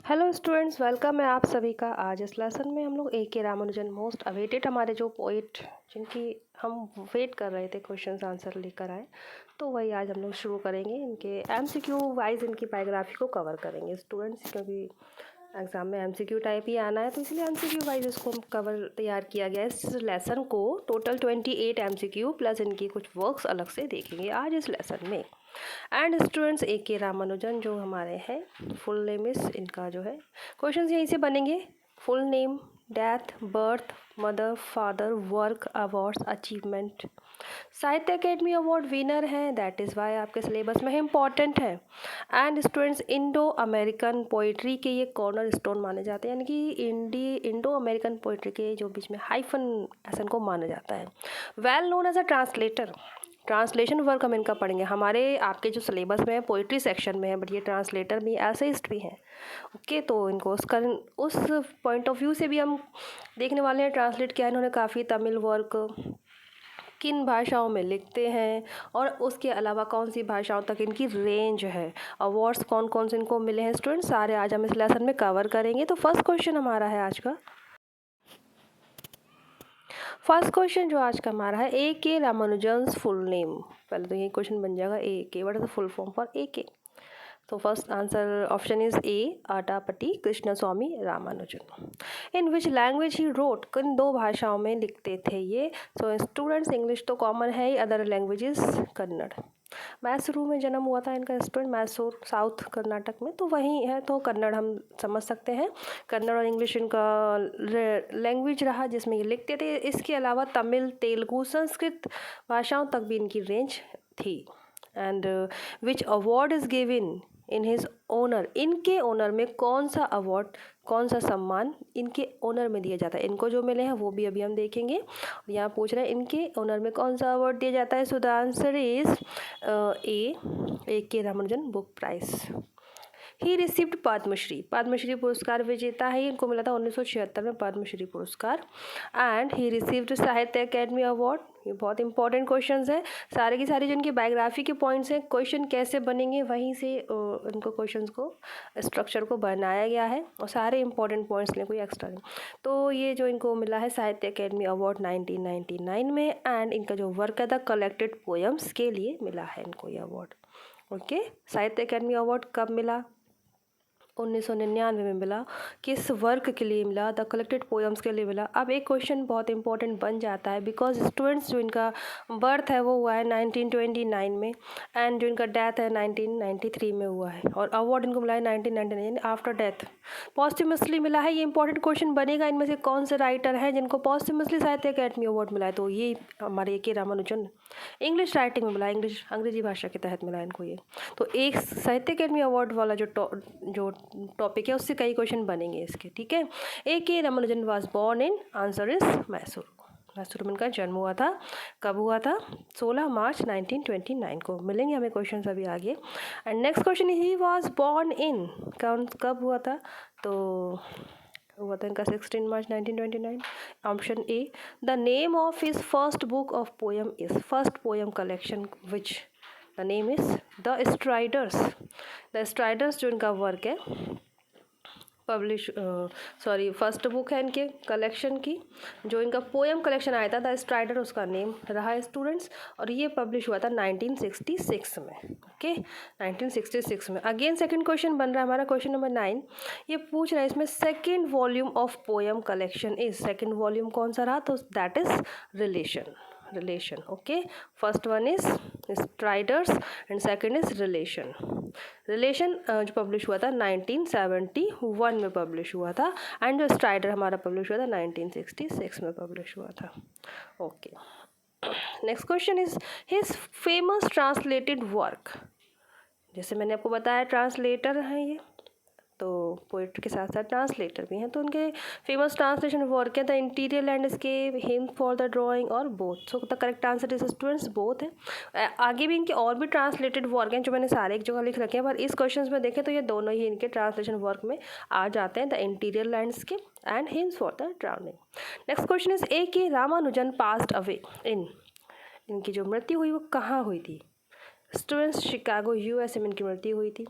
Hello students, welcome है आप सभी का। आज इस लेसन में हम लोग ए के रामानुजन मोस्ट अवेटेड हमारे जो पोइट जिनकी हम वेट कर रहे थे क्वेश्चंस आंसर लेकर आए, तो वही आज हम लोग शुरू करेंगे। इनके एमसीक्यू वाइज इनकी बायोग्राफी को कवर करेंगे स्टूडेंट्स, क्योंकि एग्ज़ाम में एमसीक्यू टाइप ही आना है, तो इसलिए एमसीक्यू वाइज इसको कवर तैयार किया गया है। इस लेसन को टोटल 28 एमसीक्यू प्लस इनकी कुछ वर्क्स अलग से देखेंगे आज इस लेसन में। And students, A K Ramanujan जो हमारे हैं, फुल नेम इस इनका जो है, क्वेश्चंस यहीं से बनेंगे। Full name, death, birth, mother, father, work, awards, achievement. साहित्य अकेडमी अवार्ड विनर हैं, दैट इज़ वाई आपके सिलेबस में इम्पॉर्टेंट है। And students, Indo American poetry के ये कॉर्नर स्टोन माने जाते हैं, यानी कि इंडो अमेरिकन पोइट्री के जो बीच में हाइफन ऐसा इनको माना जाता है। Well known as a translator, translation work हम इनका पढ़ेंगे। हमारे आपके जो सिलेबस में है पोइट्री सेक्शन में है, बट ये ट्रांसलेटर भी एसेइस्ट भी हैं। ओके, तो इनको उस पॉइंट ऑफ व्यू से भी हम देखने वाले हैं। ट्रांसलेट किया इन्होंने काफ़ी, तमिल वर्क किन भाषाओं में लिखते हैं, और उसके अलावा कौन सी भाषाओं तक इनकी रेंज है, अवार्ड्स कौन कौन से इनको मिले हैं, स्टूडेंट्स सारे आज हम इस लेसन में कवर करेंगे। तो फर्स्ट क्वेश्चन हमारा है आज का। फर्स्ट क्वेश्चन जो आज का हमारा है, ए के रामानुजन्स फुल नेम। पहले तो ये क्वेश्चन बन जाएगा A K, what is the full form for A K. तो first answer option is A, Attipat Krishnaswami Ramanujan. In which language he wrote, किन दो भाषाओं में लिखते थे ये। सो स्टूडेंट्स, इंग्लिश तो कॉमन है ही, अदर लैंग्वेजेस कन्नड़। मैसूरू में जन्म हुआ था इनका स्टूडेंट, मैसूर साउथ कर्नाटक में, तो वहीं है, तो कन्नड़ हम समझ सकते हैं। कन्नड़ और इंग्लिश इनका लैंग्वेज रहा जिसमें ये लिखते थे। इसके अलावा तमिल, तेलुगु, संस्कृत भाषाओं तक भी इनकी रेंज थी। And which award is given in his owner, इनके ओनर में कौन सा अवार्ड, कौन सा सम्मान इनके ओनर में दिया जाता है। इनको जो मिले हैं वो भी अभी हम देखेंगे। यहाँ पूछ रहे हैं इनके ओनर में कौन सा अवार्ड दिया जाता है। So the answer is A K Ramanujan book prize. He received Padma Shri, Padma Shri पुरस्कार विजेता है, इनको मिला था 1976 में पद्मश्री पुरस्कार। And he received Sahitya Akademi award. ये बहुत इंपॉर्टेंट क्वेश्चंस है, सारे की सारी जिनकी बायोग्राफी के पॉइंट्स हैं, क्वेश्चन कैसे बनेंगे वहीं से इनको क्वेश्चंस को स्ट्रक्चर को बनाया गया है, और सारे इंपॉर्टेंट पॉइंट्स लें, कोई एक्स्ट्रा नहीं। तो ये जो इनको मिला है साहित्य अकेडमी अवार्ड 1999 में, एंड इनका जो वर्क है द कलेक्टेड पोएम्स के लिए मिला है इनको ये अवार्ड। ओके, साहित्य अकेडमी अवार्ड कब मिला? 1999 में मिला। किस वर्क के लिए मिला? द कलेक्टेड पोएम्स के लिए मिला। अब एक क्वेश्चन बहुत इंपॉर्टेंट बन जाता है, बिकॉज स्टूडेंट्स जो इनका बर्थ है वो हुआ है 1929 में, एंड जो इनका डेथ है 1993 में हुआ है, और अवार्ड इनको मिला है 1999 आफ्टर डेथ। पॉस्ट्यूमसली मिला है, ये इंपॉर्टेंट क्वेश्चन बनेगा। इनमें से कौन से राइटर हैं जिनको पॉस्ट्यूमसली साहित्य अकेडमी अवार्ड मिला है? तो ये हमारे ए के रामानुजन। इंग्लिश राइटिंग में मिला, इंग्लिश अंग्रेजी भाषा के तहत मिला इनको ये। तो एक साहित्य अकेडमी अवार्ड वाला जो टॉपिक है उससे कई क्वेश्चन बनेंगे इसके, ठीक है। ए K Ramanujan was born in, answer is Mysore. Mysore में इनका जन्म हुआ था। कब हुआ था? 16 मार्च 1929 को। मिलेंगे हमें क्वेश्चन अभी आगे। And next question, he was born in, कब हुआ था? तो हुआ था इनका 16 मार्च 1929। Option A. The name of his first book of poem is, first poem collection which, the name is the striders. The striders जो इनका वर्क है, फर्स्ट बुक है इनके कलेक्शन की, जो इनका पोएम कलेक्शन आया था द स्ट्राइडर, उसका नेम रहा है स्टूडेंट्स, और ये पब्लिश हुआ था 1966 में। ओके, 1966 में। अगेन सेकंड क्वेश्चन बन रहा है हमारा, क्वेश्चन नंबर 9। ये पूछ रहा है इसमें second volume of poem collection is, second volume कौन सा रहा? तो that is relation. Okay, first one is striders and second is relation जो पब्लिश हुआ था 1971 में पब्लिश हुआ था, एंड जो स्ट्राइडर हमारा पब्लिश हुआ था 1966 में पब्लिश हुआ था। Okay, next question is his famous translated work. जैसे मैंने आपको बताया ट्रांसलेटर हैं ये, तो पोइट्री के साथ साथ ट्रांसलेटर भी हैं, तो उनके फेमस ट्रांसलेशन वर्क है the interior landscape, hymn for the drowning, और both. So the correct answer is students both है। आगे भी इनके और भी ट्रांसलेटेड वर्क हैं जो मैंने सारे एक जगह लिख रखे हैं, पर इस क्वेश्चन में देखें तो ये दोनों ही इनके ट्रांसलेशन वर्क में आ जाते हैं, the interior landscape and hymns for the drowning. Next question is A K Ramanujan passed away in, इनकी जो मृत्यु हुई वो कहाँ हुई थी? स्टूडेंट्स, शिकागो यूएसए में इनकी मृत्यु हुई थी।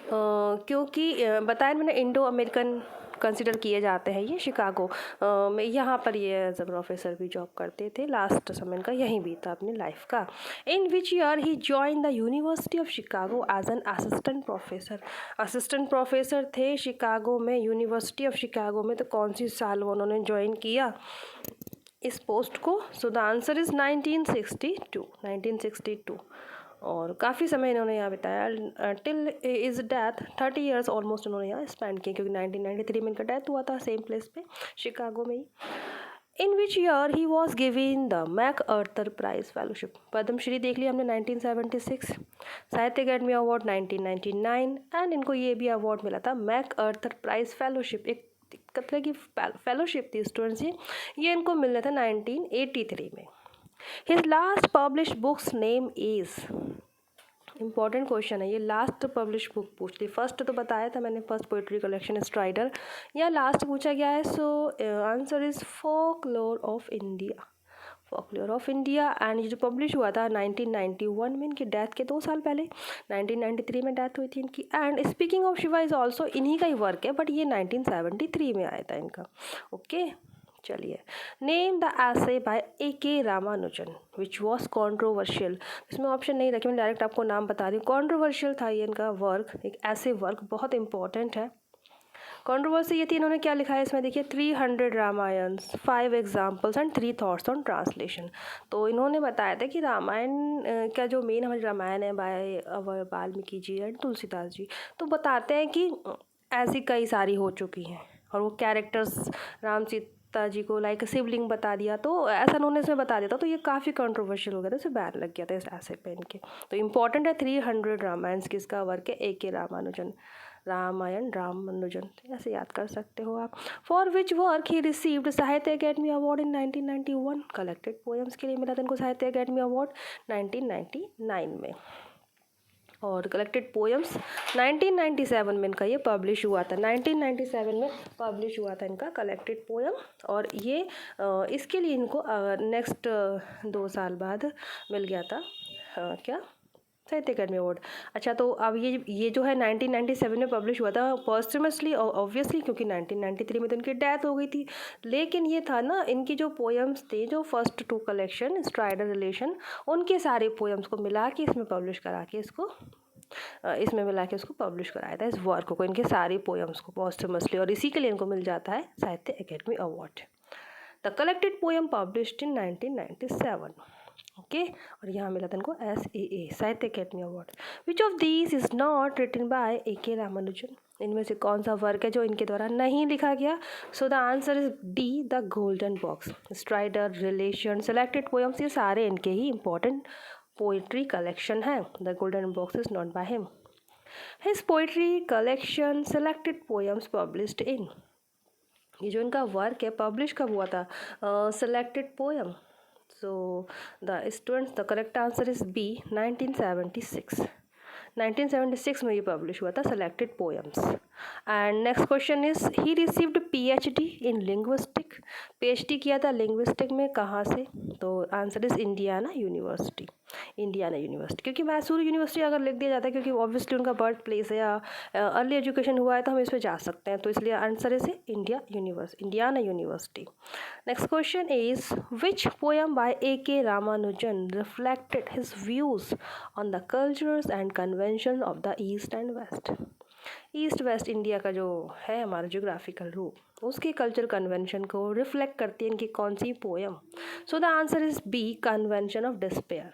क्योंकि बताया मैंने इंडो अमेरिकन कंसिडर किए जाते हैं ये शिकागो में। यहाँ पर ये एज अ प्रोफेसर भी जॉब करते थे, लास्ट समय का यहीं बीता अपनी लाइफ का। In which year he join the University of Chicago as an assistant professor. Assistant professor थे शिकागो में, यूनिवर्सिटी ऑफ शिकागो में। तो कौन सी साल उन्होंने ज्वाइन किया इस पोस्ट को? सो द आंसर इज़ 1962। और काफ़ी समय इन्होंने यहाँ बिताया, till is death 30 years almost उन्होंने यहाँ स्पेंड किए, क्योंकि 1993 में इनका डेथ हुआ था सेम प्लेस पे, शिकागो में ही। In which year he was given the MacArthur prize fellowship. Padma Shri देख लिया हमने 1976, साहित्य अकेडमी अवार्ड 1999, एंड इनको ये भी अवार्ड मिला था मैक अर्थर प्राइज फेलोशिप, एक तरह की फेलोशिप थी स्टूडेंट्स की। ये इनको मिलना था 1983 में। His last publish books name is, important question है ये, लास्ट पब्लिश बुक पूछ ली। फर्स्ट तो बताया था मैंने, फर्स्ट पोइट्री कलेक्शन स्ट्राइडर, या लास्ट पूछा गया है। So answer is folklore of India, folklore of India. And ये जो पब्लिश हुआ था 1991 में, इनकी डेथ के 2 साल पहले 1993 में डेथ हुई थी इनकी। And speaking of Shiva is also इन्हीं का ही वर्क है, बट ये 1973 में आया था इनका। ओके चलिए, name the essay by A.K. Ramanujan which was controversial. इसमें ऑप्शन नहीं रखे, मैं डायरेक्ट आपको नाम बता रही हूँ। कॉन्ट्रोवर्शियल था ये इनका वर्क, एक ऐसे वर्क बहुत इंपॉर्टेंट है। कॉन्ट्रोवर्सी ये थी, इन्होंने क्या लिखा है इसमें देखिए, 300 रामायण्स, 5 examples and 3 thoughts on translation. तो इन्होंने बताया था कि रामायण का जो मेन हमारी रामायण है by our Valmiki ji and Tulsidas ji, तो बताते हैं कि ऐसी कई सारी हो चुकी हैं, और वो कैरेक्टर्स राम सीता जी को लाइक शिवलिंग बता दिया, तो ऐसा उन्होंने इसमें बता दिया था। तो ये काफ़ी कंट्रोवर्शियल हो गया था, इसे बैन लग गया था इस ऐसे पेन के। तो इंपॉर्टेंट है 300 रामायण्स, किसका वर्क है? A.K. रामानुजन, रामायण रामानुजन, ऐसे याद कर सकते हो आप। For which work he received Sahitya Akademi award in 1991। Collected poems के लिए मिला था इनको साहित्य अकेडमी अवार्ड 1999 में। और कलेक्टेड पोएम्स 1997 में इनका ये पब्लिश हुआ था, 1997 में पब्लिश हुआ था इनका कलेक्टेड पोएम। और ये इसके लिए इनको नेक्स्ट 2 साल बाद मिल गया था क्या? साहित्य अकेडमी अवार्ड। अच्छा, तो अब ये जो है 1997 में पब्लिश हुआ था पोस्टमसली, ऑब्वियसली, क्योंकि 1993 में तो इनकी डेथ हो गई थी। लेकिन ये था ना, इनकी जो पोएम्स थे, जो फर्स्ट 2 कलेक्शन स्ट्राइडर रिलेशन, उनके सारे पोएम्स को मिला के इसमें पब्लिश करा के इसमें मिला के उसको पब्लिश कराया था, इस वर्क को, इनके सारी पोएम्स को पोस्टमसली, और इसी के लिए इनको मिल जाता है Sahitya Akademi award. The collected poem published in 1997। Okay, और यहाँ मिला था इनको SAA, Sahitya Akademi award. Which of these is not written by A.K. Ramanujan. इनमें से कौन सा वर्क है जो इनके द्वारा नहीं लिखा गया? सो the answer is D, the golden box. Strider, relation, selected poems, ये सारे इनके ही इंपॉर्टेंट पोइट्री कलेक्शन है। The golden box is not by him. His poetry collection selected poems published in, ये जो इनका वर्क है पब्लिश कब हुआ था? Selected poem. So the correct answer is B, 1976। 1976 में ये पब्लिश हुआ था selected poems. And next question is, he received PhD in linguistic. PhD किया था लिंग्विस्टिक में, कहाँ से? तो answer is Indiana university, Indiana university. क्योंकि मैसूर यूनिवर्सिटी अगर लिख दिया जाता है, क्योंकि ऑब्वियसली उनका बर्थ प्लेस है या अर्ली एजुकेशन हुआ है, तो हम इस पर जा सकते हैं, तो इसलिए answer is Indiana University. Next question is, which poem by A.K. Ramanujan reflected his views on the cultures and convention of the east and west. East west India का जो है हमारा जोग्राफिकल रूप, उसके कल्चर कन्वेंशन को रिफ्लेक्ट करती है इनकी कौन सी poem? So the answer is B, convention of despair.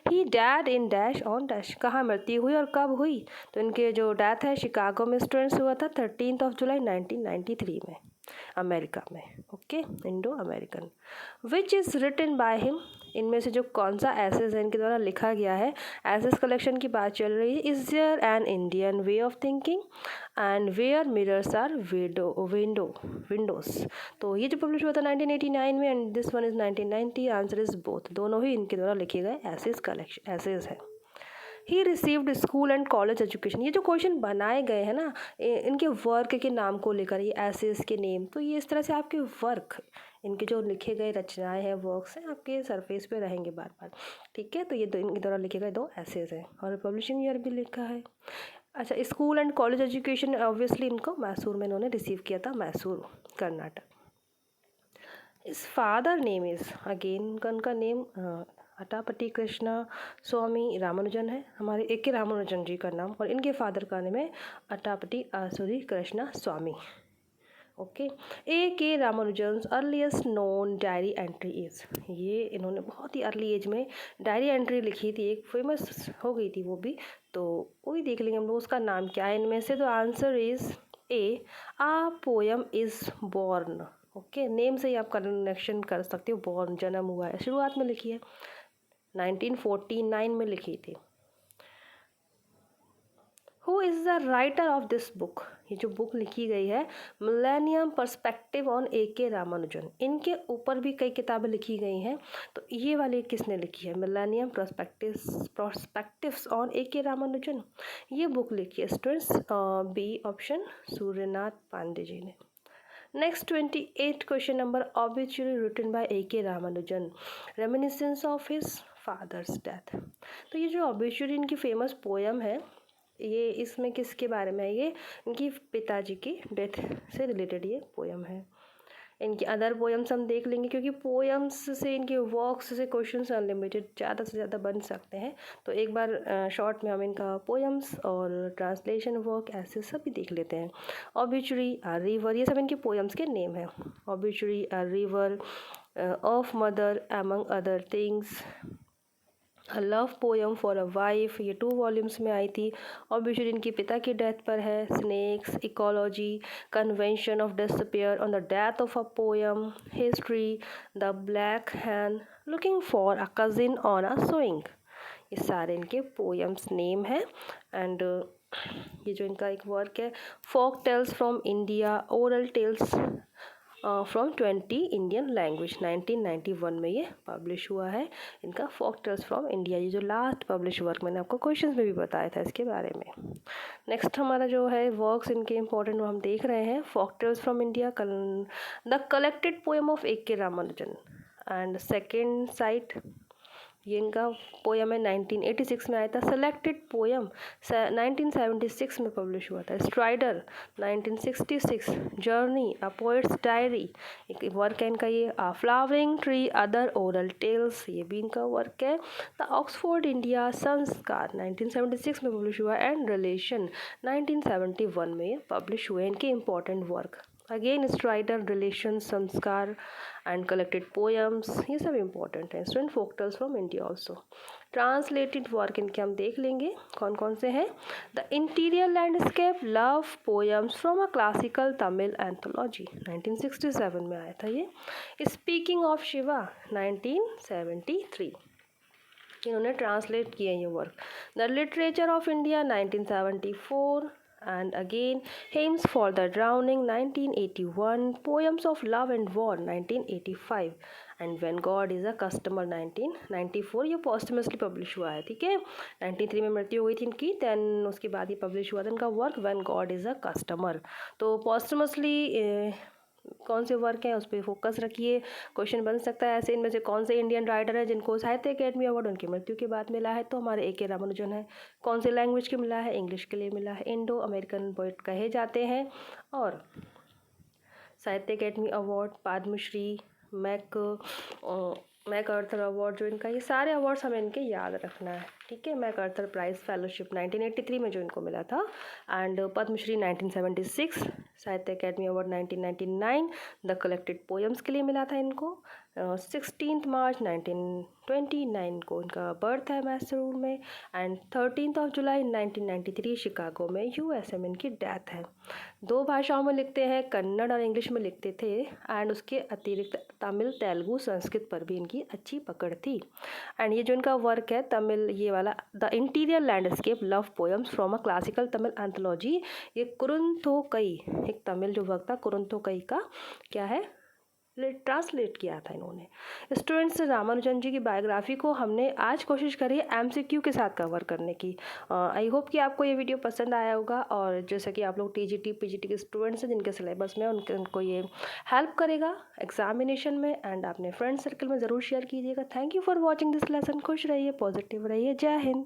He died in dash on dash, कहाँ मृत्यु हुई और कब हुई? तो इनके जो डेथ है शिकागो में स्टूडेंट्स हुआ था 13 जुलाई 1993 में, अमेरिका में। Okay, Indo American. Which is written by him, इनमें से जो कौन सा एसेज है इनके द्वारा लिखा गया है? एसेज कलेक्शन की बात चल रही है। Is there an Indian way of thinking and where mirrors are windows. तो ये जो पब्लिश हुआ था 1989 में, and this one is 1990। Answer is both, दोनों ही इनके द्वारा लिखे गए एसेज हैं। He received school and college education. ये जो क्वेश्चन बनाए गए हैं ना, इनके वर्क के नाम को लेकर, ये एसेज के नेम, तो ये इस तरह से आपके वर्क, इनके जो लिखे गए रचनाएं हैं, वर्क्स हैं, आपके सरफेस पे रहेंगे बार बार। ठीक है, तो ये इनके द्वारा लिखे गए 2 एसेज हैं, और पब्लिशिंग ईयर भी लिखा है। अच्छा, school and college education obviously इनको मैसूर में इन्होंने रिसीव किया था, मैसूर कर्नाटक। इस फादर नेम इज़, अगेन उनका नेम अटापट्टी कृष्णा स्वामी रामानुजन है, हमारे ए के रामानुजन जी का नाम, और इनके फादर का नेम है अटापट्टी आसुरी कृष्णा स्वामी। Okay, A K Ramanujan earliest known diary entry is, ये इन्होंने बहुत ही अर्ली एज में डायरी एंट्री लिखी थी, एक फेमस हो गई थी वो भी, तो वो भी देख लेंगे हम लोग, उसका नाम क्या है इनमें से। तो answer is A, a poem is born. Okay, name से ही आप कनेक्शन कर सकते हो, बॉर्न जन्म हुआ है, शुरुआत में लिखी है 1949 में लिखी थी। Who is the writer of this book, ये जो बुक लिखी गई है millennium perspective on A K Ramanujan, इनके ऊपर भी कई किताबें लिखी गई हैं, तो ये वाली किसने लिखी है, millennium perspectives on A K Ramanujan, ये बुक लिखी है students, B option Suryanath Pandey ji ने। Next 28 question number, obituary written by A K Ramanujan, reminiscence of his father's death. तो ये जो ऑब्ituary इनकी फेमस पोयम है, ये इसमें किसके बारे में है, ये इनकी पिताजी की डेथ से रिलेटेड ये पोयम है। इनकी अदर पोयम्स हम देख लेंगे, क्योंकि पोयम्स से इनके वर्क्स से क्वेश्चंस अनलिमिटेड ज़्यादा से ज़्यादा बन सकते हैं, तो एक बार शॉर्ट में हम इनका पोयम्स और ट्रांसलेशन वर्क ऐसे सब भी देख लेते हैं। ऑब्ituary अ रिवर, ये सब इनके पोयम्स के नेम है। Obituary a river, of mother among other things, a love poem for a wife, ये 2 वॉल्यूम्स में आई थी। ऑब्ituary इनके पिता की डेथ पर है। Snakes, ecology, convention of disappear on the death of a poem, history, the black hand, looking for a cousin on a swing, ये सारे इनके पोयम्स नेम है। एंड ये जो इनका एक वर्क है, folk tales from India, oral tales from 20 Indian language, 1991 में ये पब्लिश हुआ है इनका फोक टेल्स फ्रॉम इंडिया, ये जो लास्ट पब्लिश वर्क मैंने आपको क्वेश्चंस में भी बताया था इसके बारे में। नेक्स्ट हमारा जो है वर्क्स इनके इंपॉर्टेंट वो हम देख रहे हैं, folk tales from India, the collected poem of A K Ramanujan, and second site ये इनका पोयम है 1986 में आया था। सेलेक्टेड पोयम 1976 में पब्लिश हुआ था। Strider 1966, journey a poet's diary एक वर्क है इनका ये। Flowering tree other oral tales, ये भी इनका वर्क है। द ऑक्सफोर्ड इंडिया संस्कार 1976 में पब्लिश हुआ, एंड रिलेशन 1971 में ये पब्लिश हुए इनके important work. Again strider, relation, Samskara and collected poems, ये सब इंपॉर्टेंट है student. Folk tales from India also. Translated work इनके हम देख लेंगे कौन कौन से हैं। The interior landscape, love poems from a classical Tamil anthology 1967 में आया था ये। स्पीकिंग ऑफ शिवा 1973 इन्होंने ट्रांसलेट किए ये work. The literature of India 1974, and again hymns for the drowning 1981, poems of love and war 1985, and when God is a customer 1994, ये posthumously publish हुआ है, ठीक है। 93 में मृत्यु हुई थी इनकी, देन उसके बाद ये पब्लिश हुआ था इनका work when God is a customer। तो posthumously कौन से वर्क हैं उस पर फोकस रखिए, क्वेश्चन बन सकता है ऐसे, इनमें से कौन से इंडियन राइटर है जिनको साहित्य अकेडमी अवार्ड उनकी मृत्यु के बाद मिला है, तो हमारे ए के रामानुजन है। कौन से लैंग्वेज के मिला है, इंग्लिश के लिए मिला है, इंडो अमेरिकन पोएट कहे जाते हैं। और Sahitya Akademi award, Padmashri, MacArthur award जो इनका, ये सारे अवार्ड्स हमें इनके याद रखना है, ठीक है। मैकआर्थर प्राइज़ फेलोशिप 1983 में जो इनको मिला था, एंड पद्मश्री 1976, साहित्य Akademi award 1999 the collected poems के लिए मिला था इनको। 16 मार्च 1929 को इनका बर्थ है मैसूर में, एंड 13 जुलाई 1993 शिकागो में यूएसए में इनकी डेथ है। 2 भाषाओं में लिखते हैं, कन्नड़ और इंग्लिश में लिखते थे, एंड उसके अतिरिक्त तमिल, तेलुगु, संस्कृत पर भी इनकी अच्छी पकड़ थी। एंड ये जो इनका वर्क है तमिल, ये वाला the interior landscape love poems from a classical Tamil anthology, ये कुरुंथोकई, एक तमिल जो वर्क था कुरुंथोकई का क्या है, ट्रांसलेट किया था इन्होंने। स्टूडेंट्स, रामानुजन जी की बायोग्राफी को हमने आज कोशिश करी है एमसीक्यू के साथ कवर करने की। आई होप कि आपको ये वीडियो पसंद आया होगा, और जैसे कि आप लोग टीजीटी पीजीटी के स्टूडेंट्स हैं जिनके सिलेबस में उनको ये हेल्प करेगा एग्जामिनेशन में, एंड अपने फ्रेंड सर्कल में ज़रूर शेयर कीजिएगा। Thank you for watching this lesson. खुश रहिए, पॉजिटिव रहिए। जय हिंद।